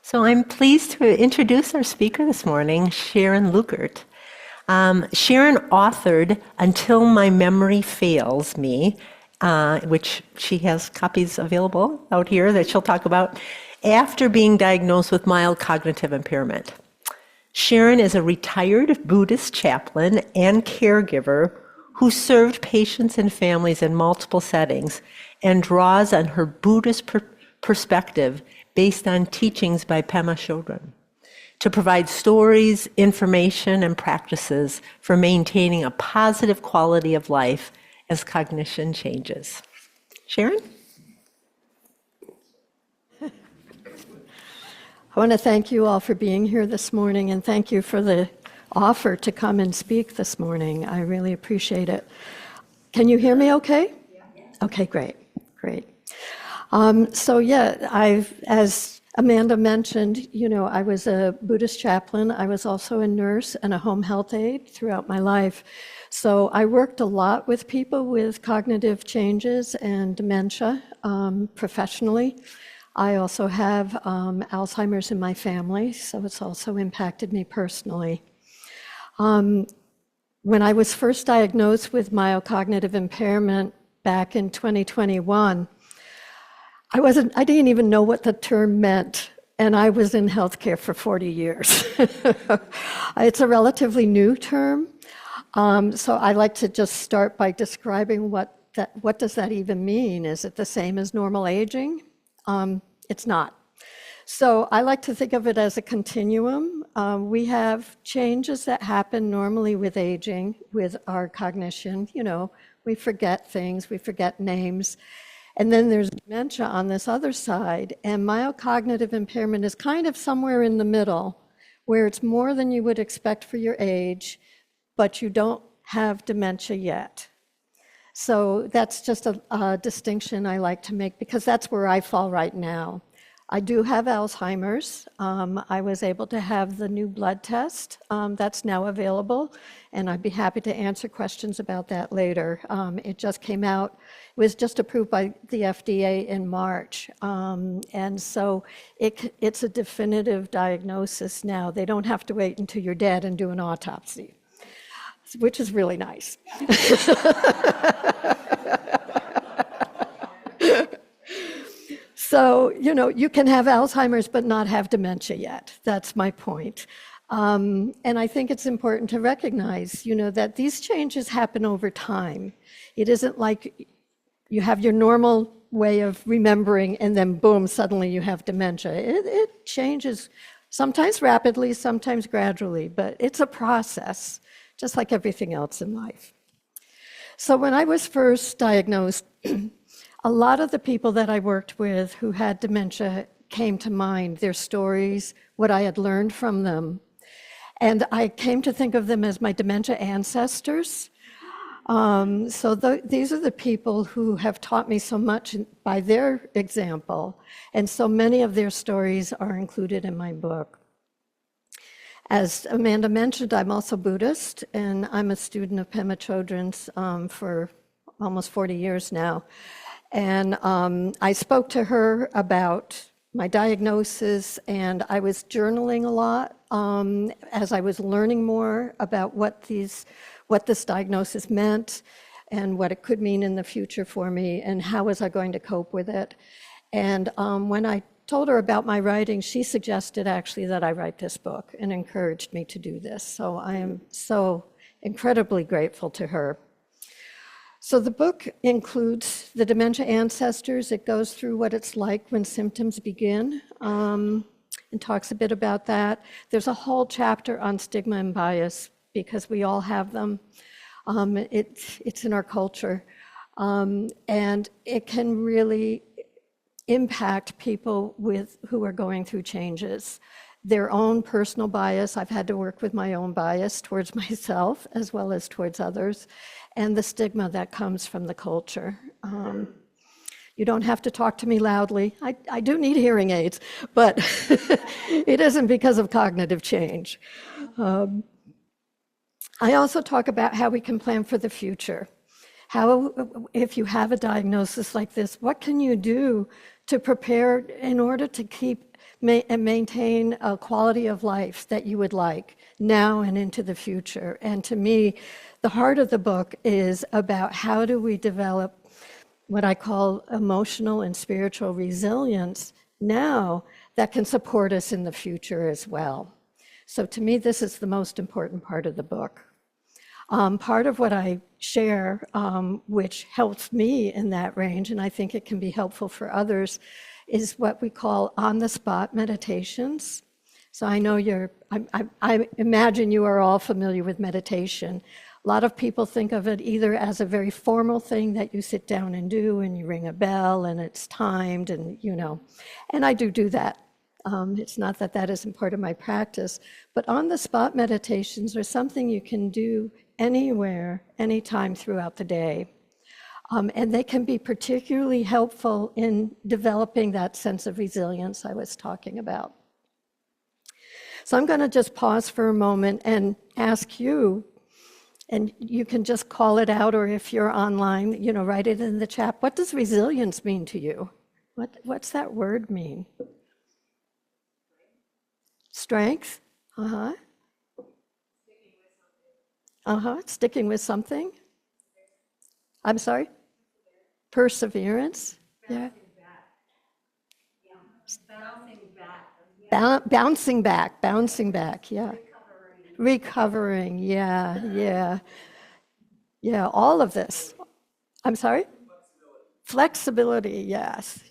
So I'm pleased to introduce our speaker this morning, Sharon Lukert. Sharon authored Until My Memory Fails Me, which she has copies available out here that she'll talk about, after being diagnosed with mild cognitive impairment. Sharon is a retired Buddhist chaplain and caregiver who served patients and families in multiple settings and draws on her Buddhist perspective based on teachings by Pema Chödrön to provide stories, information, and practices for maintaining a positive quality of life as cognition changes. Sharon? I want to thank you all for being here this morning, and thank you for the offer to come and speak this morning. I really appreciate it. Can you hear me okay? Okay, great. As Amanda mentioned, I was a Buddhist chaplain. I was also a nurse and a home health aide throughout my life. So I worked a lot with people with cognitive changes and dementia professionally. I also have Alzheimer's in my family, so it's also impacted me personally. When I was first diagnosed with mild cognitive impairment back in 2021, I didn't even know what the term meant, and I was in healthcare for 40 years. It's a relatively new term, so I like to just start by describing what does that even mean? Is it the same as normal aging? It's not. So I like to think of it as a continuum. We have changes that happen normally with aging, with our cognition. We forget things, we forget names. And then there's dementia on this other side, and mild cognitive impairment is kind of somewhere in the middle, where it's more than you would expect for your age, but you don't have dementia yet. So that's just a distinction I like to make, because that's where I fall right now. I do have Alzheimer's. I was able to have the new blood test that's now available, and I'd be happy to answer questions about that later. It just came out. It was just approved by the FDA in March, and so it's a definitive diagnosis now. They don't have to wait until you're dead and do an autopsy, which is really nice. So, you can have Alzheimer's but not have dementia yet. That's my point. And I think it's important to recognize, that these changes happen over time. It isn't like you have your normal way of remembering and then boom, suddenly you have dementia. It changes sometimes rapidly, sometimes gradually, but it's a process, just like everything else in life. So when I was first diagnosed, a lot of the people that I worked with who had dementia came to mind, their stories, what I had learned from them. And I came to think of them as my dementia ancestors. These are the people who have taught me so much by their example. And so many of their stories are included in my book. As Amanda mentioned, I'm also Buddhist, and I'm a student of Pema Chödrön's for almost 40 years now. And I spoke to her about my diagnosis, and I was journaling a lot as I was learning more about what this diagnosis meant and what it could mean in the future for me, and how was I going to cope with it. And when I told her about my writing, she suggested actually that I write this book and encouraged me to do this. So I am so incredibly grateful to her. So the book includes the dementia ancestors. It goes through what it's like when symptoms begin and talks a bit about that. There's a whole chapter on stigma and bias, because we all have them. It's in our culture. And it can really impact people who are going through changes. Their own personal bias. I've had to work with my own bias towards myself as well as towards others, and the stigma that comes from the culture. You don't have to talk to me loudly. I do need hearing aids, but it isn't because of cognitive change. I also talk about how we can plan for the future. How, if you have a diagnosis like this, what can you do to prepare in order to keep and maintain a quality of life that you would like now and into the future. And to me, the heart of the book is about how do we develop what I call emotional and spiritual resilience now that can support us in the future as well. So to me, this is the most important part of the book. Part of what I share, which helps me in that range, and I think it can be helpful for others, is what we call on-the-spot meditations. So I know I imagine you are all familiar with meditation. A lot of people think of it either as a very formal thing that you sit down and do, and you ring a bell, and it's timed, and and I do that. It's not that that isn't part of my practice, but on-the-spot meditations are something you can do anywhere, anytime throughout the day. And they can be particularly helpful in developing that sense of resilience I was talking about. So I'm going to just pause for a moment and ask you, and you can just call it out, or if you're online, write it in the chat. What does resilience mean to you? What's that word mean? Strength? Sticking with something. I'm sorry? Perseverance. Yeah. Bouncing back, yeah. Recovering, yeah. Yeah, all of this. I'm sorry? Flexibility, yes.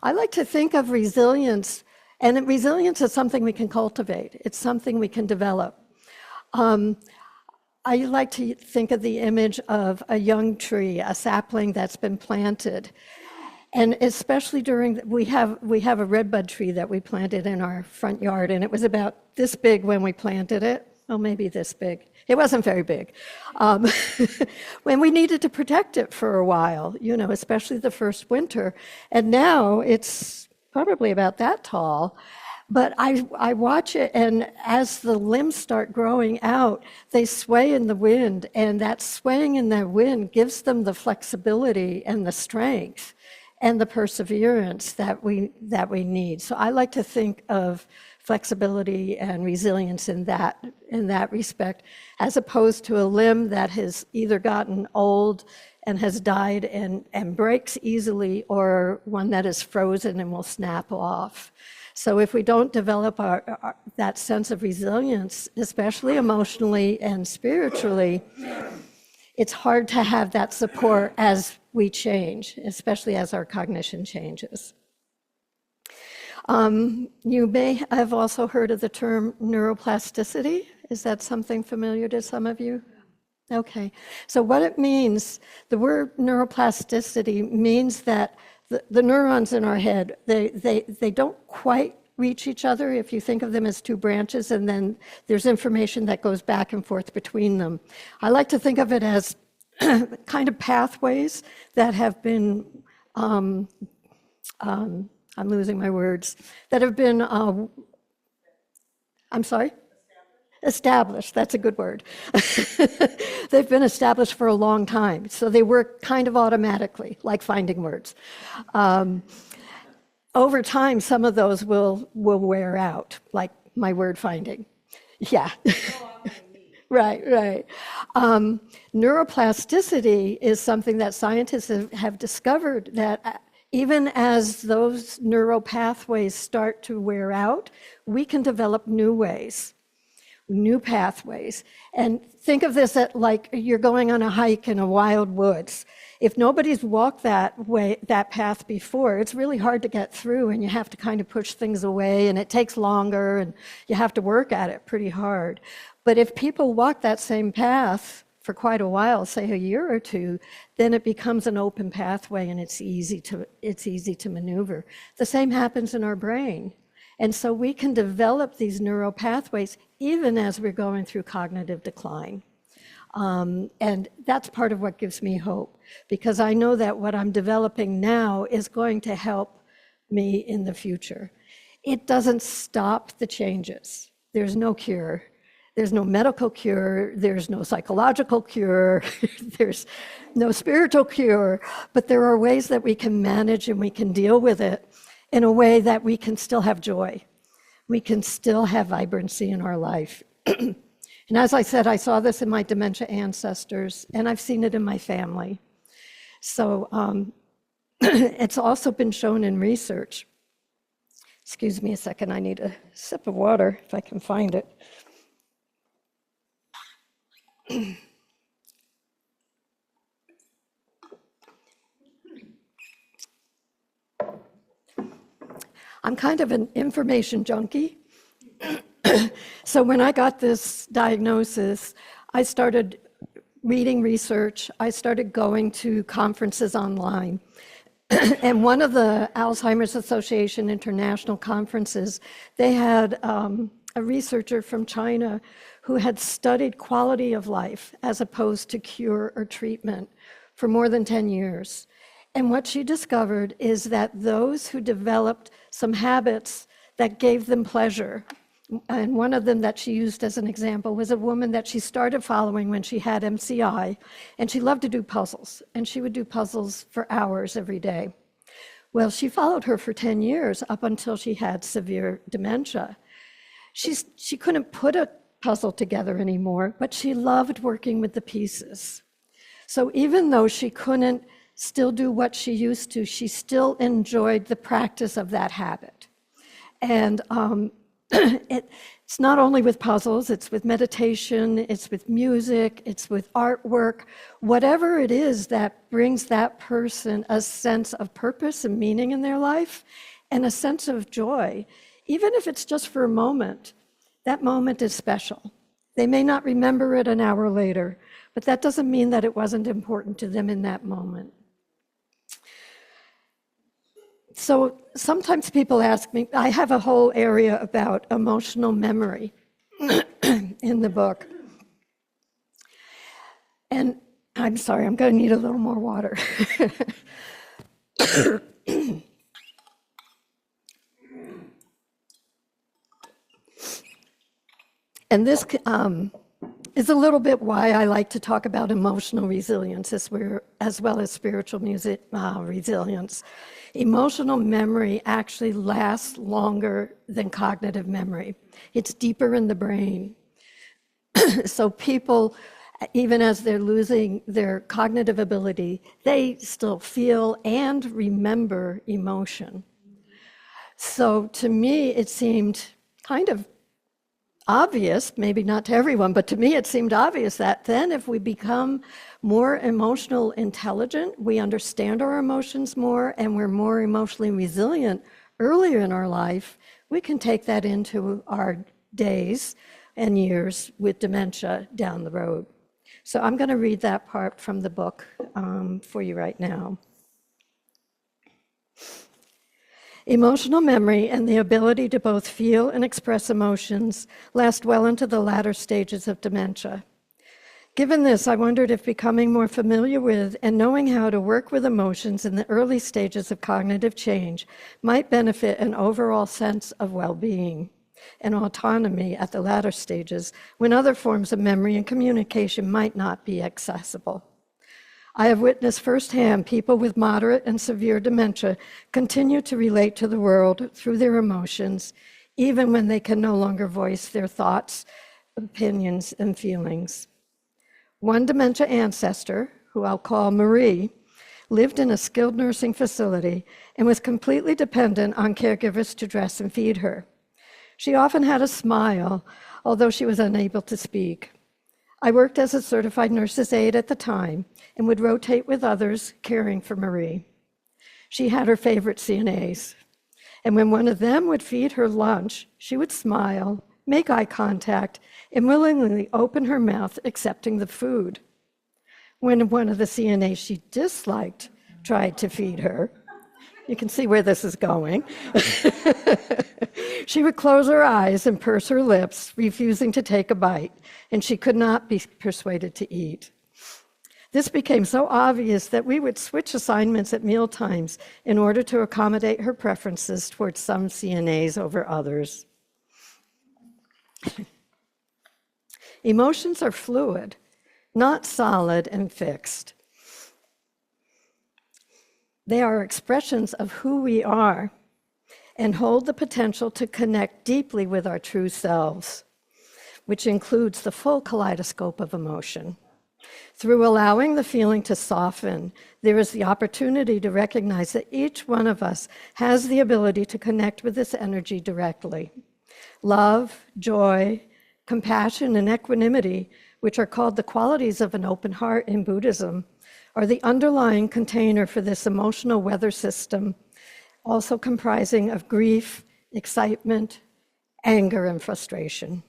I like to think of resilience, and resilience is something we can cultivate. It's something we can develop. I like to think of the image of a young tree, a sapling that's been planted. And especially we have a redbud tree that we planted in our front yard, and it was about this big when we planted it. Oh, maybe this big. It wasn't very big. When we needed to protect it for a while, especially the first winter. And now it's probably about that tall. But I watch it, and as the limbs start growing out, they sway in the wind, and that swaying in the wind gives them the flexibility and the strength and the perseverance that we need. So I like to think of flexibility and resilience in that respect, as opposed to a limb that has either gotten old and has died and breaks easily, or one that is frozen and will snap off. So if we don't develop that sense of resilience, especially emotionally and spiritually, it's hard to have that support as we change, especially as our cognition changes. You may have also heard of the term neuroplasticity. Is that something familiar to some of you? Okay, so what it means, the word neuroplasticity means that the neurons in our head, they don't quite reach each other if you think of them as two branches, and then there's information that goes back and forth between them. I like to think of it as kind of pathways that have been, I'm losing my words, that have been, I'm sorry? Established, that's a good word. They've been established for a long time, so they work kind of automatically, like finding words. Over time, some of those will wear out, like my word finding. Yeah. Right. Neuroplasticity is something that scientists have discovered, that even as those neural pathways start to wear out, we can develop new ways. New pathways. And think of this like you're going on a hike in a wild woods. If nobody's walked that path before, it's really hard to get through, and you have to kind of push things away, and it takes longer, and you have to work at it pretty hard. But if people walk that same path for quite a while, say a year or two, then it becomes an open pathway, and it's easy to maneuver. The same happens in our brain. And so we can develop these neural pathways even as we're going through cognitive decline. And that's part of what gives me hope, because I know that what I'm developing now is going to help me in the future. It doesn't stop the changes. There's no cure. There's no medical cure. There's no psychological cure. There's no spiritual cure. But there are ways that we can manage and we can deal with it. in a way that we can still have joy. We can still have vibrancy in our life. And as I said, I saw this in my dementia ancestors, and I've seen it in my family. So it's also been shown in research. Excuse me a second, I need a sip of water if I can find it. I'm kind of an information junkie. So when I got this diagnosis, I started reading research. I started going to conferences online. And one of the Alzheimer's Association international conferences, they had a researcher from China who had studied quality of life as opposed to cure or treatment for more than 10 years. And what she discovered is that those who developed some habits that gave them pleasure, and one of them that she used as an example was a woman that she started following when she had MCI, and she loved to do puzzles, and she would do puzzles for hours every day. Well, she followed her for 10 years up until she had severe dementia. She couldn't put a puzzle together anymore, but she loved working with the pieces. So even though she couldn't still do what she used to, she still enjoyed the practice of that habit. And it's not only with puzzles, it's with meditation, it's with music, it's with artwork, whatever it is that brings that person a sense of purpose and meaning in their life and a sense of joy. Even if it's just for a moment, that moment is special. They may not remember it an hour later, but that doesn't mean that it wasn't important to them in that moment. So sometimes people ask me, I have a whole area about emotional memory in the book. And I'm sorry, I'm going to need a little more water. And this is a little bit why I like to talk about emotional resilience as well as spiritual resilience. Emotional memory actually lasts longer than cognitive memory. It's deeper in the brain. So people, even as they're losing their cognitive ability, they still feel and remember emotion. So to me, it seemed kind of obvious, maybe not to everyone, but to me it seemed obvious that then if we become more emotional intelligent, we understand our emotions more, and we're more emotionally resilient earlier in our life, we can take that into our days and years with dementia down the road. So I'm going to read that part from the book for you right now. Emotional memory and the ability to both feel and express emotions last well into the latter stages of dementia. Given this, I wondered if becoming more familiar with and knowing how to work with emotions in the early stages of cognitive change might benefit an overall sense of well-being and autonomy at the latter stages when other forms of memory and communication might not be accessible. I have witnessed firsthand people with moderate and severe dementia continue to relate to the world through their emotions, even when they can no longer voice their thoughts, opinions, and feelings. One dementia ancestor, who I'll call Marie, lived in a skilled nursing facility and was completely dependent on caregivers to dress and feed her. She often had a smile, although she was unable to speak. I worked as a certified nurse's aide at the time and would rotate with others caring for Marie. She had her favorite CNAs, and when one of them would feed her lunch, she would smile, make eye contact, and willingly open her mouth accepting the food. When one of the CNAs she disliked tried to feed her, you can see where this is going, she would close her eyes and purse her lips, refusing to take a bite, and she could not be persuaded to eat. This became so obvious that we would switch assignments at meal times in order to accommodate her preferences towards some CNAs over others. Emotions are fluid, not solid and fixed. They are expressions of who we are. and hold the potential to connect deeply with our true selves, which includes the full kaleidoscope of emotion. Through allowing the feeling to soften, there is the opportunity to recognize that each one of us has the ability to connect with this energy directly. Love, joy, compassion, and equanimity, which are called the qualities of an open heart in Buddhism, are the underlying container for this emotional weather system, also comprising of grief, excitement, anger, and frustration.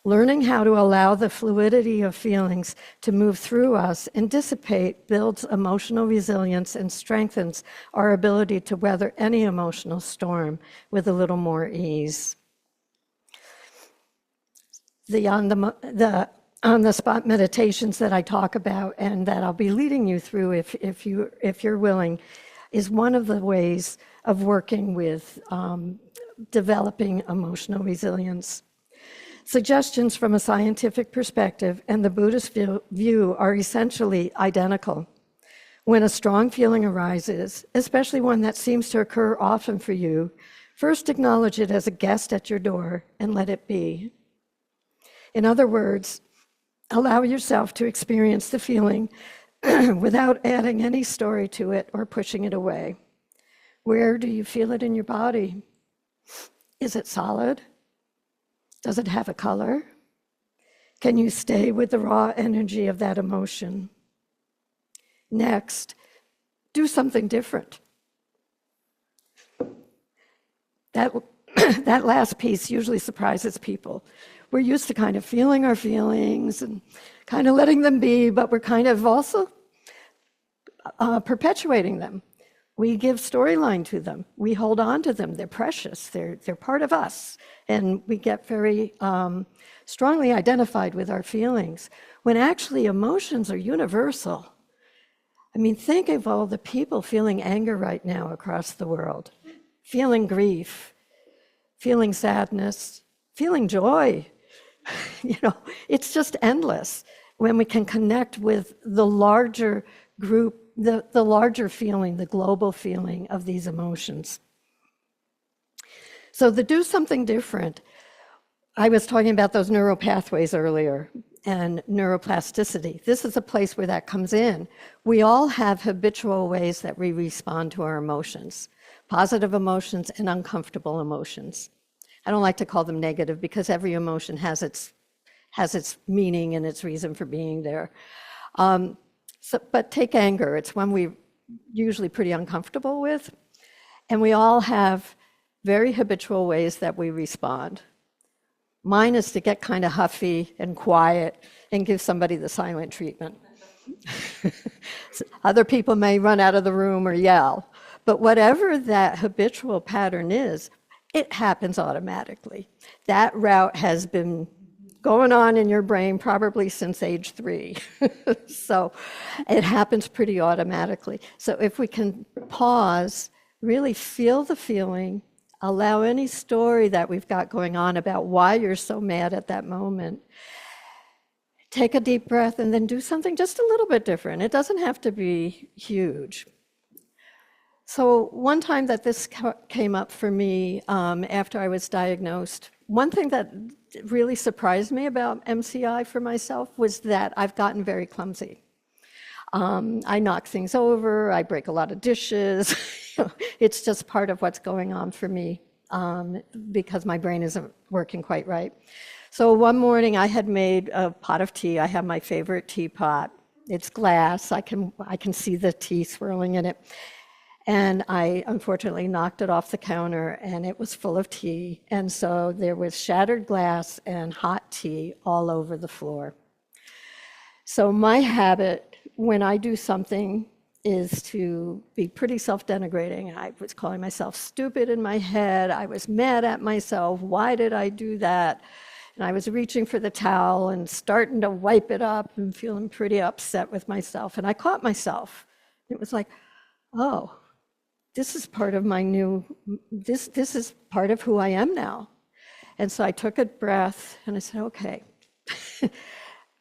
Learning how to allow the fluidity of feelings to move through us and dissipate builds emotional resilience and strengthens our ability to weather any emotional storm with a little more ease. The on-the-spot meditations that I talk about and that I'll be leading you through if you're willing is one of the ways of working with developing emotional resilience. Suggestions from a scientific perspective and the Buddhist view are essentially identical. When a strong feeling arises, especially one that seems to occur often for you, first acknowledge it as a guest at your door and let it be. In other words, allow yourself to experience the feeling without adding any story to it or pushing it away. Where do you feel it in your body? Is it solid? Does it have a color? Can you stay with the raw energy of that emotion? Next, do something different. That last piece usually surprises people. We're used to kind of feeling our feelings and kind of letting them be, but we're kind of also perpetuating them. We give storyline to them. We hold on to them. They're precious. They're part of us. And we get very strongly identified with our feelings, when actually emotions are universal. I mean, think of all the people feeling anger right now across the world, feeling grief, feeling sadness, feeling joy. It's just endless when we can connect with the larger group, the larger feeling, the global feeling of these emotions. So to do something different, I was talking about those neural pathways earlier and neuroplasticity. This is a place where that comes in. We all have habitual ways that we respond to our emotions, positive emotions and uncomfortable emotions. I don't like to call them negative because every emotion has its meaning and its reason for being there. But take anger, it's one we're usually pretty uncomfortable with, and we all have very habitual ways that we respond. Mine is to get kind of huffy and quiet and give somebody the silent treatment. Other people may run out of the room or yell, but whatever that habitual pattern is, it happens automatically. That route has been going on in your brain probably since age 3. So it happens pretty automatically. So if we can pause, really feel the feeling, allow any story that we've got going on about why you're so mad at that moment, take a deep breath and then do something just a little bit different. It doesn't have to be huge. So one time that this came up for me after I was diagnosed, one thing that really surprised me about MCI for myself was that I've gotten very clumsy. I knock things over, I break a lot of dishes. It's just part of what's going on for me because my brain isn't working quite right. So one morning I had made a pot of tea. I have my favorite teapot. It's glass. I can see the tea swirling in it. And I unfortunately knocked it off the counter and it was full of tea. And so there was shattered glass and hot tea all over the floor. So my habit when I do something is to be pretty self-denigrating. I was calling myself stupid in my head. I was mad at myself. Why did I do that? And I was reaching for the towel and starting to wipe it up and feeling pretty upset with myself. And I caught myself. It was like, oh, this is part of my new, this is part of who I am now. And so I took a breath and I said, okay,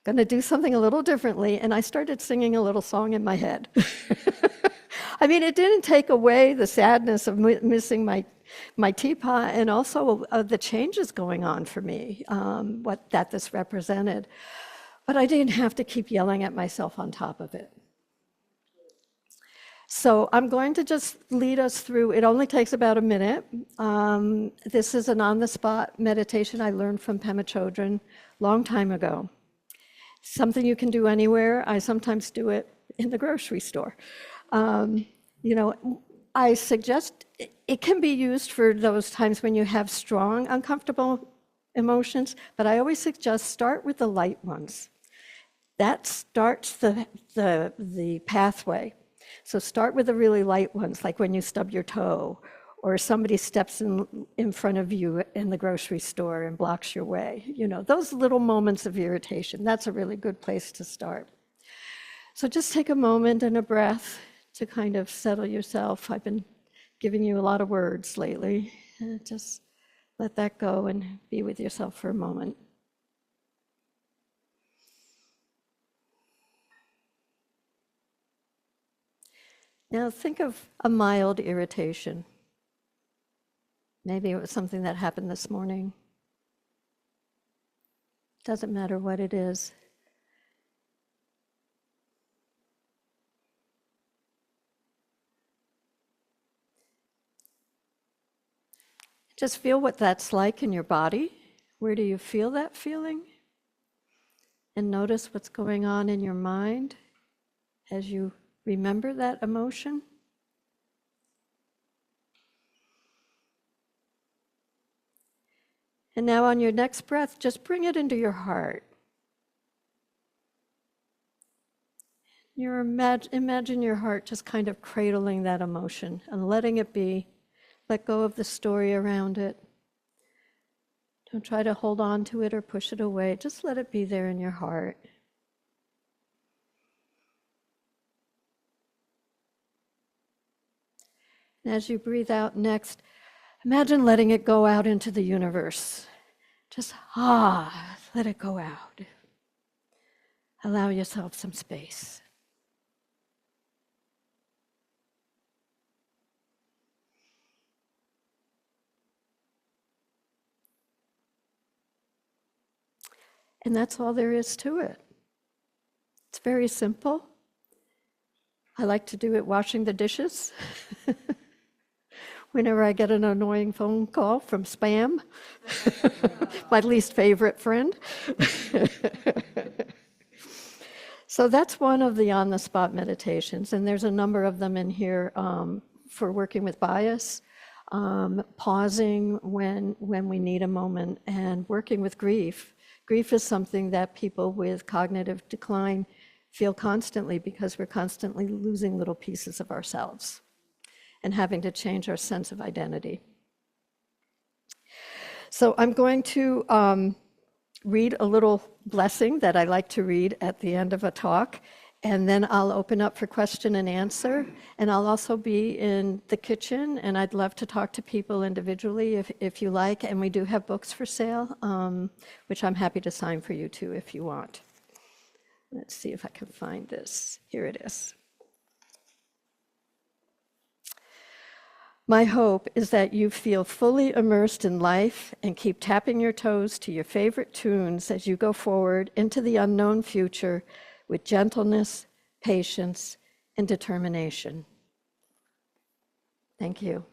gonna do something a little differently. And I started singing a little song in my head. I mean, it didn't take away the sadness of missing my teapot, and also the changes going on for me, what that this represented. But I didn't have to keep yelling at myself on top of it. So I'm going to just lead us through. It only takes about a minute. This is an on-the-spot meditation I learned from Pema Chödrön long time ago. Something you can do anywhere. I sometimes do it in the grocery store. You know, I suggest it can be used for those times when you have strong, uncomfortable emotions, but I always suggest start with the light ones. That starts the pathway. So start with the really light ones, like when you stub your toe, or somebody steps in front of you in the grocery store and blocks your way. You know, those little moments of irritation, that's a really good place to start. So just take a moment and a breath to kind of settle yourself. I've been giving you a lot of words lately. Just let that go and be with yourself for a moment. Now think of a mild irritation. Maybe it was something that happened this morning. Doesn't matter what it is. Just feel what that's like in your body. Where do you feel that feeling? And notice what's going on in your mind as you remember that emotion. And now on your next breath, just bring it into your heart. Imagine your heart just kind of cradling that emotion and letting it be. Let go of the story around it. Don't try to hold on to it or push it away. Just let it be there in your heart. And as you breathe out next, imagine letting it go out into the universe. Just let it go out. Allow yourself some space. And that's all there is to it. It's very simple. I like to do it washing the dishes. Whenever I get an annoying phone call from spam, my least favorite friend. So that's one of the on-the-spot meditations, and there's a number of them in here for working with bias, pausing when we need a moment, and working with grief. Grief is something that people with cognitive decline feel constantly because we're constantly losing little pieces of ourselves and having to change our sense of identity. So I'm going to read a little blessing that I like to read at the end of a talk, and then I'll open up for question and answer, and I'll also be in the kitchen, and I'd love to talk to people individually if you like, and we do have books for sale, which I'm happy to sign for you too if you want. Let's see if I can find this. Here it is. My hope is that you feel fully immersed in life and keep tapping your toes to your favorite tunes as you go forward into the unknown future with gentleness, patience, and determination. Thank you.